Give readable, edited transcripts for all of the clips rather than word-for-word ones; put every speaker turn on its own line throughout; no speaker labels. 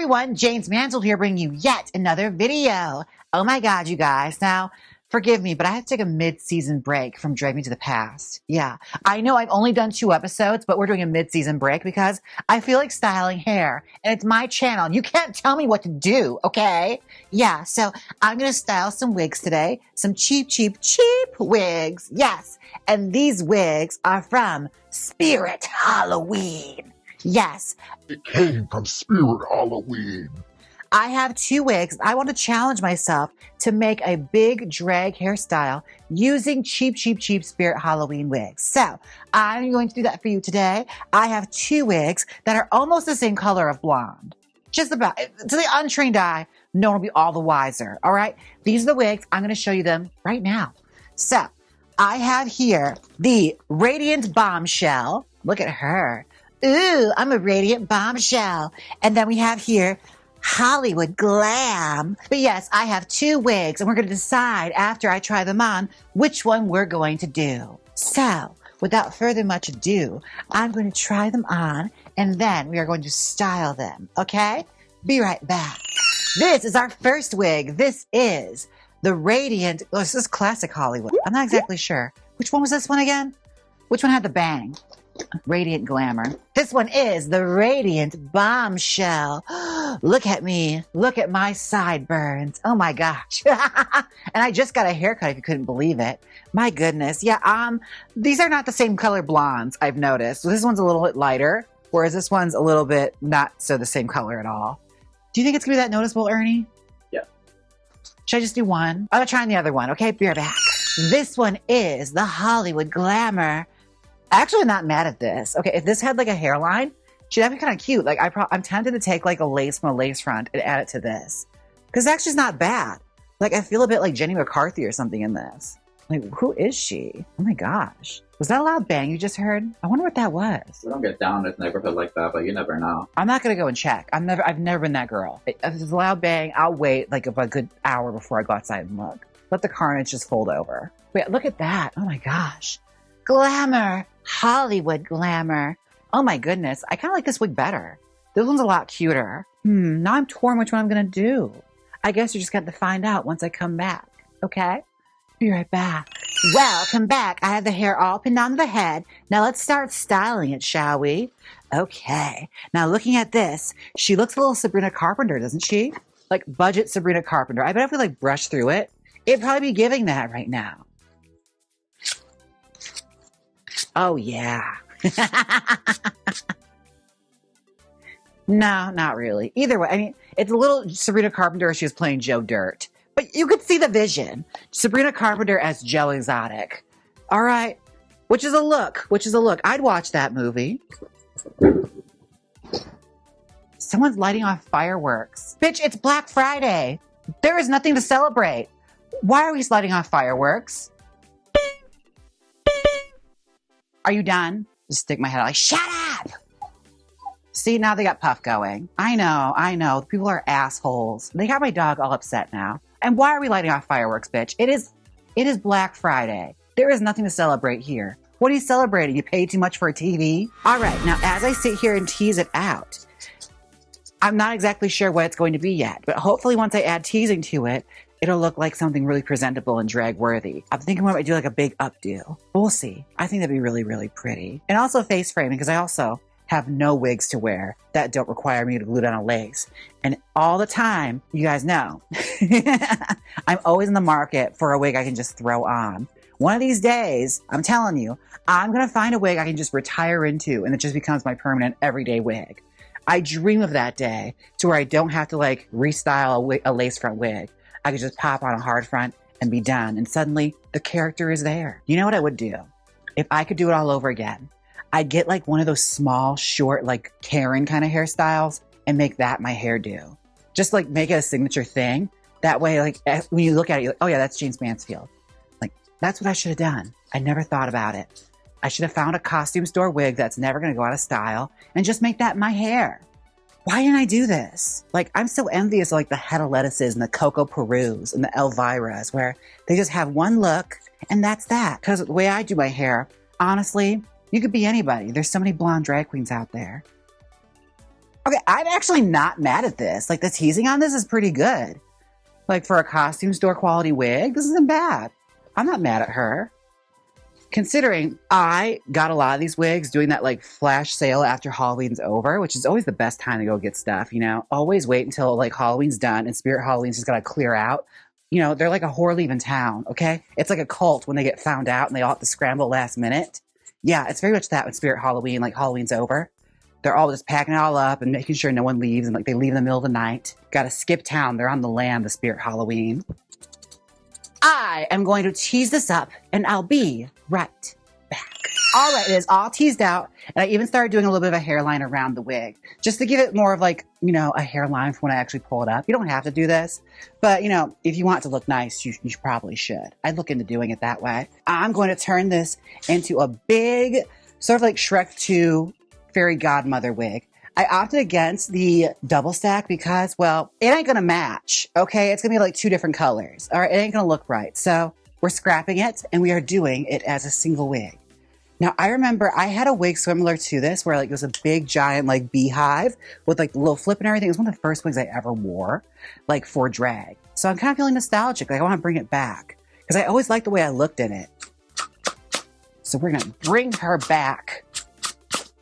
everyone, Jaymes Mansfield here bringing you yet another video. Oh my god, you guys. Now, forgive me, but I have to take a mid-season break from Drag Me to the Past. Yeah, I know I've only done 2 episodes, but we're doing a mid-season break because I feel like styling hair, and it's my channel. You can't tell me what to do, okay? Yeah, so I'm going to style some wigs today. Some cheap wigs. Yes, and these wigs are from Spirit Halloween. Yes.
It came from Spirit Halloween.
I have 2 wigs. I want to challenge myself to make a big drag hairstyle using cheap Spirit Halloween wigs. So I'm going to do that for you today. I have 2 wigs that are almost the same color of blonde. Just about. To the untrained eye, no one will be all the wiser. All right. These are the wigs. I'm going to show you them right now. So I have here the Radiant Bombshell. Look at her. Ooh, I'm a radiant bombshell. And then we have here Hollywood Glam. But yes, I have 2 wigs, and we're going to decide after I try them on which one we're going to do. So, without further much ado, I'm going to try them on, and then we are going to style them, okay? Be right back. This is our first wig. This is the Radiant... Oh, this is classic Hollywood. I'm not exactly sure. Which one was this one again? Which one had the bang? Radiant Glamour. This one is the Radiant Bombshell. Look at me. Look at my sideburns. Oh my gosh. And I just got a haircut if you couldn't believe it. My goodness. Yeah, these are not the same color blondes, I've noticed. So this one's a little bit lighter, whereas this one's a little bit not so the same color at all. Do you think it's gonna be that noticeable, Ernie?
Yeah.
Should I just do one? I'm gonna try the other one, okay? Be right back. This one is the Hollywood Glamour. Actually, I'm not mad at this. Okay, if this had like a hairline, that'd be kind of cute. Like I'm tempted to take like a lace from a lace front and add it to this. Because it's actually not bad. Like I feel a bit like Jenny McCarthy or something in this. Like, who is she? Oh my gosh. Was that a loud bang you just heard? I wonder what that was.
We don't get down in this neighborhood like that, but you never know.
I'm not gonna go and check. I've never been that girl. If there's a loud bang, I'll wait like a good hour before I go outside and look. Let the carnage just fold over. Wait, look at that. Oh my gosh. Glamour. Hollywood Glamour. Oh my goodness. I kind of like this wig better. This one's a lot cuter. Now I'm torn which one I'm going to do. I guess you just got to find out once I come back. Okay? Be right back. Welcome back. I have the hair all pinned onto the head. Now let's start styling it, shall we? Okay. Now looking at this, she looks a little Sabrina Carpenter, doesn't she? Like budget Sabrina Carpenter. I bet if we like brush through it, it'd probably be giving that right now. Oh, yeah. No, not really. Either way, I mean, it's a little Sabrina Carpenter as she was playing Joe Dirt. But you could see the vision. Sabrina Carpenter as Joe Exotic. All right. Which is a look. I'd watch that movie. Someone's lighting off fireworks. Bitch, it's Black Friday. There is nothing to celebrate. Why are we lighting off fireworks? Are you done? Just stick my head out like, shut up! See, now they got Puff going. I know. People are assholes. They got my dog all upset now. And why are we lighting off fireworks, bitch? It is Black Friday. There is nothing to celebrate here. What are you celebrating? You paid too much for a TV? All right, now as I sit here and tease it out, I'm not exactly sure what it's going to be yet, but hopefully once I add teasing to it, it'll look like something really presentable and drag-worthy. I'm thinking we might do like a big updo. We'll see. I think that'd be really pretty. And also face framing, because I also have no wigs to wear that don't require me to glue down a lace. And all the time, you guys know, I'm always in the market for a wig I can just throw on. One of these days, I'm telling you, I'm going to find a wig I can just retire into, and it just becomes my permanent everyday wig. I dream of that day to where I don't have to like restyle a lace front wig. I could just pop on a hard front and be done. And suddenly the character is there. You know what I would do? If I could do it all over again, I'd get like one of those small, short, like Karen kind of hairstyles and make that my hairdo. Just like make it a signature thing. That way, like when you look at it, you're like, oh yeah, that's Jaymes Mansfield. Like that's what I should have done. I never thought about it. I should have found a costume store wig that's never going to go out of style and just make that my hair. Why didn't I do this? Like, I'm so envious of like the Hedda Lettuces and the Coco Perus and the Elviras, where they just have one look and that's that. Because the way I do my hair, honestly, you could be anybody. There's so many blonde drag queens out there. Okay, I'm actually not mad at this. Like, the teasing on this is pretty good. Like, for a costume store quality wig, this isn't bad. I'm not mad at her. Considering I got a lot of these wigs doing that, like, flash sale after Halloween's over, which is always the best time to go get stuff, you know? Always wait until, like, Halloween's done and Spirit Halloween's just gotta clear out. You know, they're like a whore leaving town, okay? It's like a cult when they get found out and they all have to scramble last minute. Yeah, it's very much that with Spirit Halloween, like, Halloween's over. They're all just packing it all up and making sure no one leaves, and like they leave in the middle of the night. Gotta skip town. They're on the lam, the Spirit Halloween. I am going to tease this up, and I'll be right back. All right, it is all teased out, and I even started doing a little bit of a hairline around the wig, just to give it more of like, you know, a hairline for when I actually pull it up. You don't have to do this, but you know, if you want it to look nice, you probably should. I'd look into doing it that way. I'm going to turn this into a big, sort of like Shrek 2 fairy godmother wig. I opted against the double stack because, well, it ain't gonna match, okay? It's gonna be like two different colors, all right? It ain't gonna look right. So we're scrapping it and we are doing it as a single wig. Now, I remember I had a wig similar to this where like it was a big giant like beehive with like the little flip and everything. It was one of the first wigs I ever wore, like for drag. So I'm kind of feeling nostalgic. Like I wanna bring it back because I always liked the way I looked in it. So we're gonna bring her back.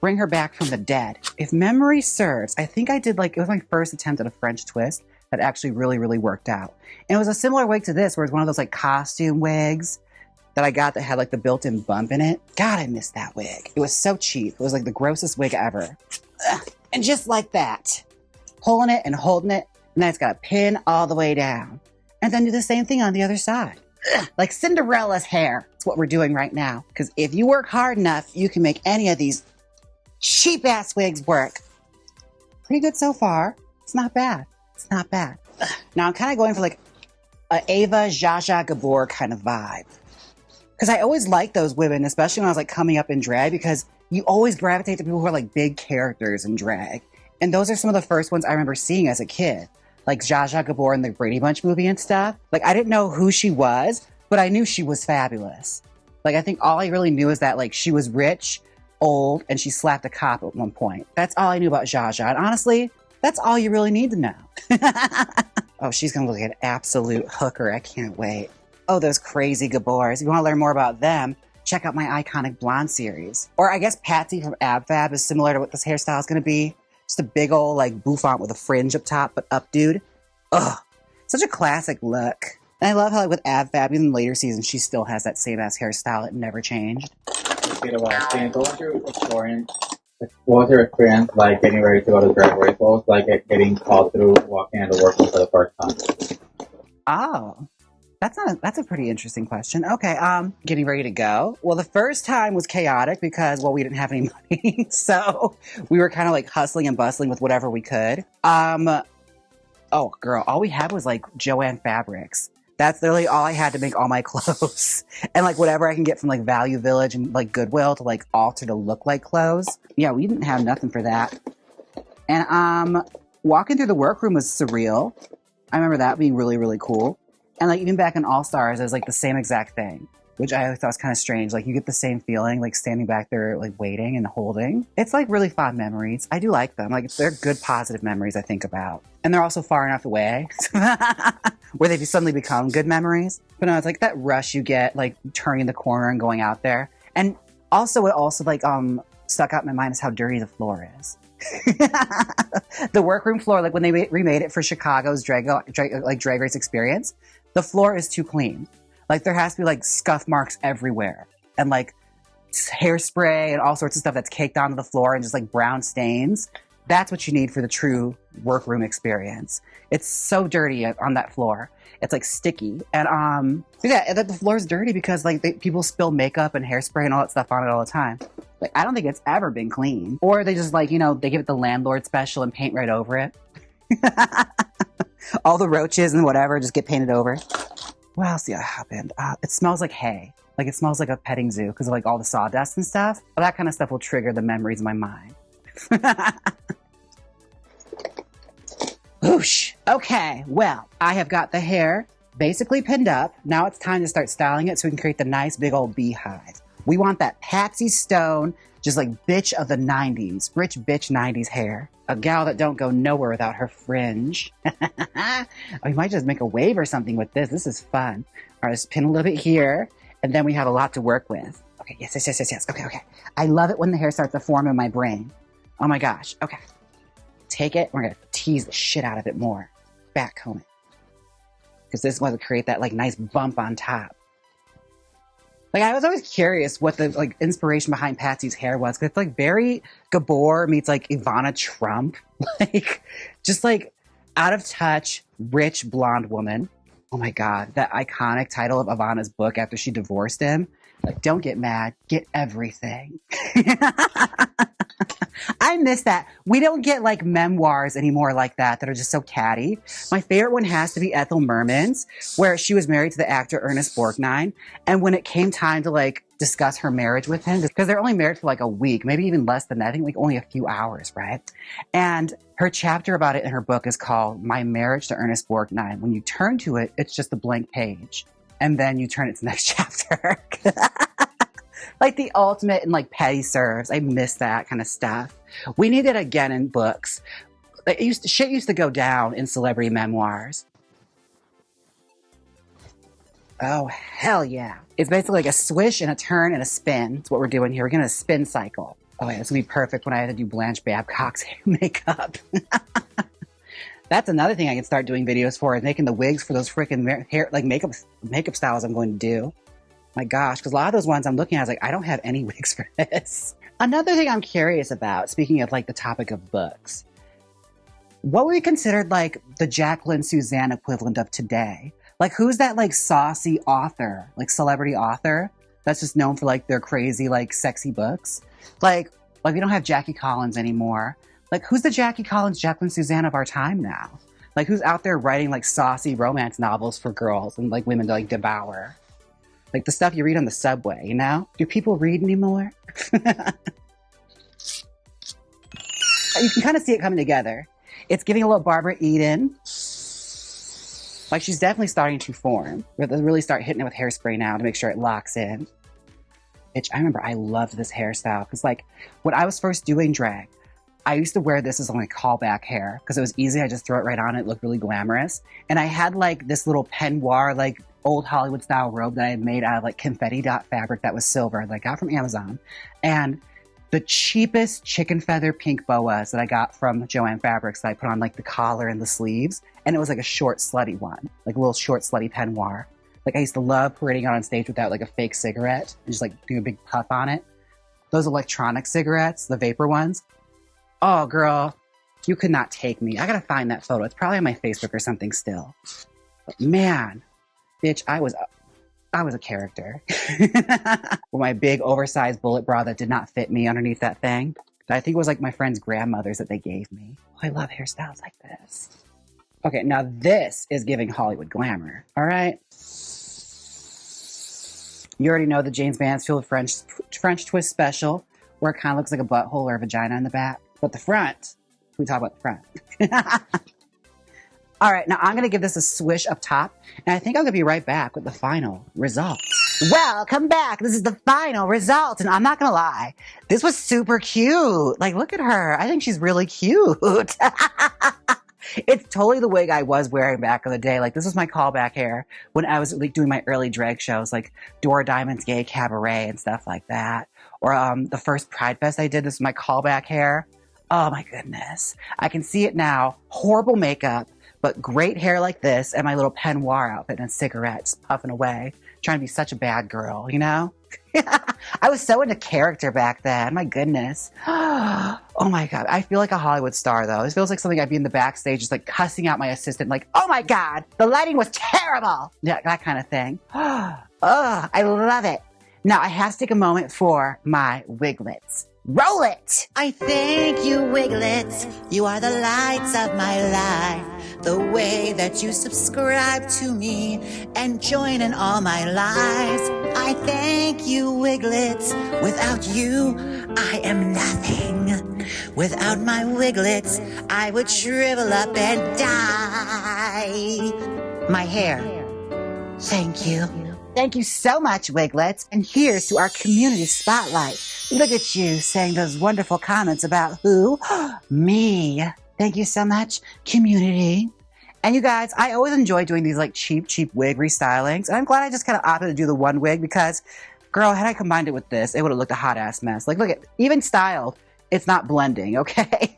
Bring her back from the dead. If memory serves, I think I did like, it was my first attempt at a French twist that actually really, really worked out. And it was a similar wig to this, where it was one of those like costume wigs that I got that had like the built-in bump in it. God, I missed that wig. It was so cheap. It was like the grossest wig ever. Ugh. And just like that, pulling it and holding it, and then it's got a pin all the way down. And then do the same thing on the other side. Ugh. Like Cinderella's hair. That's what we're doing right now. Because if you work hard enough, you can make any of these cheap ass wigs work. Pretty good so far. It's not bad. It's not bad. Ugh. Now I'm kind of going for like a Ava Zsa Zsa Gabor kind of vibe. Because I always liked those women, especially when I was like coming up in drag, because you always gravitate to people who are like big characters in drag. And those are some of the first ones I remember seeing as a kid. Like Zsa Zsa Gabor in the Brady Bunch movie and stuff. Like I didn't know who she was, but I knew she was fabulous. Like I think all I really knew is that like she was rich, old, and she slapped a cop at one point. That's all I knew about Zsa Zsa. And honestly, that's all you really need to know. Oh, she's gonna look like an absolute hooker. I can't wait. Oh, those crazy Gabors. If you want to learn more about them, check out my Iconic Blonde series. Or I guess Patsy from Ab Fab is similar to what this hairstyle is gonna be. Just a big old like bouffant with a fringe up top, but updoed. Ugh, such a classic look. And I love how like with Ab Fab, even in later seasons, she still has that same ass hairstyle. It never changed.
What was your experience like getting ready to go to drag races? Like getting called through walking into workroom for the first time?
Oh, that's a pretty interesting question. Okay, getting ready to go. Well, the first time was chaotic because, well, we didn't have any money. So we were kind of like hustling and bustling with whatever we could. Oh girl, all we had was like Joanne fabrics. That's literally all I had to make all my clothes. And like whatever I can get from like Value Village and like Goodwill to like alter to look like clothes. Yeah, we didn't have nothing for that. And walking through the workroom was surreal. I remember that being really, really cool. And like even back in All Stars, it was like the same exact thing, which I thought was kind of strange. Like you get the same feeling, like standing back there, like waiting and holding. It's like really fond memories. I do like them. Like they're good, positive memories I think about. And they're also far enough away where they suddenly become good memories. But no, it's like that rush you get, like turning the corner and going out there. And also what also like stuck out in my mind is how dirty the floor is. The workroom floor, like when they remade it for Chicago's drag race experience, the floor is too clean. Like there has to be like scuff marks everywhere and like hairspray and all sorts of stuff that's caked onto the floor and just like brown stains. That's what you need for the true workroom experience. It's so dirty on that floor. It's like sticky. And yeah, the floor is dirty because like people spill makeup and hairspray and all that stuff on it all the time. Like I don't think it's ever been clean. Or they just like, you know, they give it the landlord special and paint right over it. All the roaches and whatever just get painted over. What else happened? It smells like hay. Like it smells like a petting zoo because of like all the sawdust and stuff. But that kind of stuff will trigger the memories in my mind. Whoosh. Okay, well, I have got the hair basically pinned up. Now it's time to start styling it so we can create the nice big old beehive. We want that Patsy Stone, Just like bitch of the 90s, rich bitch 90s hair. A gal that don't go nowhere without her fringe. We might just make a wave or something with this. This is fun. All right, let's pin a little bit here, and then we have a lot to work with. Okay, yes. Okay. I love it when the hair starts to form in my brain. Oh my gosh, okay. Take it, we're gonna tease the shit out of it more. Back comb it. Because this is going to create that like nice bump on top. Like I was always curious what the like inspiration behind Patsy's hair was. Cause it's like very Gabor meets like Ivana Trump. Like just like out of touch, rich blonde woman. Oh my God, that iconic title of Ivana's book after she divorced him. Like, don't get mad, get everything. I miss that. We don't get like memoirs anymore like that are just so catty. My favorite one has to be Ethel Merman's, where she was married to the actor Ernest Borgnine. And when it came time to like discuss her marriage with him, because they're only married for like a week, maybe even less than that, I think like only a few hours, right? And her chapter about it in her book is called My Marriage to Ernest Borgnine. When you turn to it, it's just a blank page. And then you turn it to the next chapter. Like the ultimate in like petty serves. I miss that kind of stuff. We need it again in books. Like shit used to go down in celebrity memoirs. Oh, hell yeah. It's basically like a swish and a turn and a spin. That's what we're doing here. We're going to spin cycle. Oh yeah, this will be perfect when I have to do Blanche Babcock's makeup. That's another thing I can start doing videos for, is making the wigs for those freaking hair, like makeup styles I'm going to do. My gosh, because a lot of those ones I'm looking at, I was like, I don't have any wigs for this. Another thing I'm curious about, speaking of like the topic of books, what would be considered like the Jacqueline Suzanne equivalent of today? Like who's that like saucy author, like celebrity author that's just known for like their crazy, like sexy books? Like we don't have Jackie Collins anymore. Like who's the Jackie Collins, Jacqueline Suzanne of our time now? Like who's out there writing like saucy romance novels for girls and like women to like devour? Like the stuff you read on the subway, you know? Do people read anymore? You can kind of see it coming together. It's giving a little Barbara Eden. Like she's definitely starting to form. We have to really start hitting it with hairspray now to make sure it locks in. Bitch, I remember I loved this hairstyle. Because like when I was first doing drag, I used to wear this as like callback hair. Because it was easy. I just throw it right on. It looked really glamorous. And I had like this little peignoir, like old Hollywood style robe that I had made out of like confetti dot fabric that was silver that I got from Amazon. And the cheapest chicken feather pink boas that I got from Joanne Fabrics that I put on like the collar and the sleeves. And it was like a short slutty one, like a little short slutty peignoir. Like I used to love parading out on stage with that, like a fake cigarette and just like doing a big puff on it. Those electronic cigarettes, the vapor ones. Oh girl, you could not take me. I gotta find that photo. It's probably on my Facebook or something still. But man, bitch, I was a character. With my big oversized bullet bra that did not fit me underneath that thing. I think it was like my friend's grandmother's that they gave me. Oh, I love hairstyles like this. Okay, now this is giving Hollywood glamour. All right. You already know the Jaymes Mansfield French twist special, where it kind of looks like a butthole or a vagina in the back. But the front, we talk about the front. All right, now I'm going to give this a swish up top, and I think I'm going to be right back with the final result. Welcome back. This is the final result, and I'm not going to lie. This was super cute. Like, look at her. I think she's really cute. It's totally the wig I was wearing back in the day. Like, this was my callback hair when I was like doing my early drag shows, like Dora Diamond's Gay Cabaret and stuff like that. Or the first Pride Fest I did, this was my callback hair. Oh my goodness. I can see it now. Horrible makeup, but great hair like this and my little peignoir outfit and cigarettes puffing away, trying to be such a bad girl, you know? I was so into character back then. My goodness. Oh my God. I feel like a Hollywood star though. This feels like something I'd be in the backstage just like cussing out my assistant like, oh my God, the lighting was terrible. Yeah, that kind of thing. Oh, I love it. Now I have to take a moment for my wiglets. Roll it!
I thank you, Wiglets. You are the lights of my life. The way that you subscribe to me and join in all my lives. I thank you, Wiglets. Without you, I am nothing. Without my Wiglets, I would shrivel up and die. My hair. Thank you.
Thank you so much, Wiglets. And here's to our community spotlight. Look at you saying those wonderful comments about who? Me. Thank you so much, community. And you guys, I always enjoy doing these like cheap wig restylings. And I'm glad I just kind of opted to do the one wig because, girl, had I combined it with this, it would have looked a hot ass mess. Like, look at, even styled, it's not blending, okay?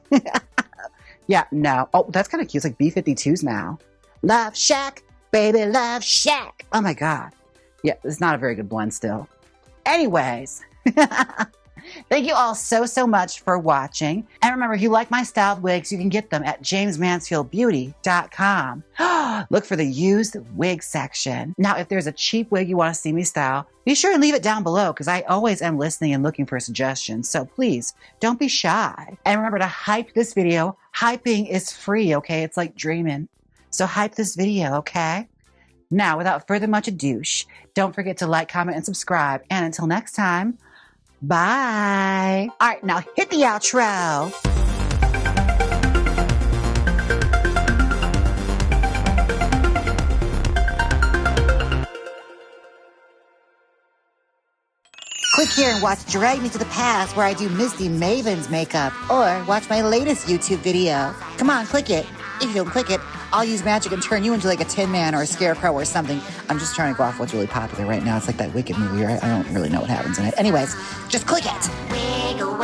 Yeah, no. Oh, that's kind of cute. It's like B-52s now. Love Shack, baby, Love Shack. Oh my God. Yeah, it's not a very good blend still. Anyways. Thank you all so much for watching. And remember, if you like my styled wigs, you can get them at jaymesmansfieldbeauty.com. Look for the used wig section. Now, if there's a cheap wig you want to see me style, be sure and leave it down below because I always am listening and looking for suggestions. So please, don't be shy. And remember to hype this video. Hyping is free, okay? It's like dreaming. So hype this video, okay? Now, without further much ado, don't forget to like, comment, and subscribe. And until next time, bye. All right, now hit the outro. Click here and watch Drag Me to the Past where I do Misty Maven's makeup. Or watch my latest YouTube video. Come on, click it. If you don't click it, I'll use magic and turn you into like a Tin Man or a Scarecrow or something. I'm just trying to go off what's really popular right now. It's like that Wicked movie, right? I don't really know what happens in it. Anyways, just click it. Wiggle,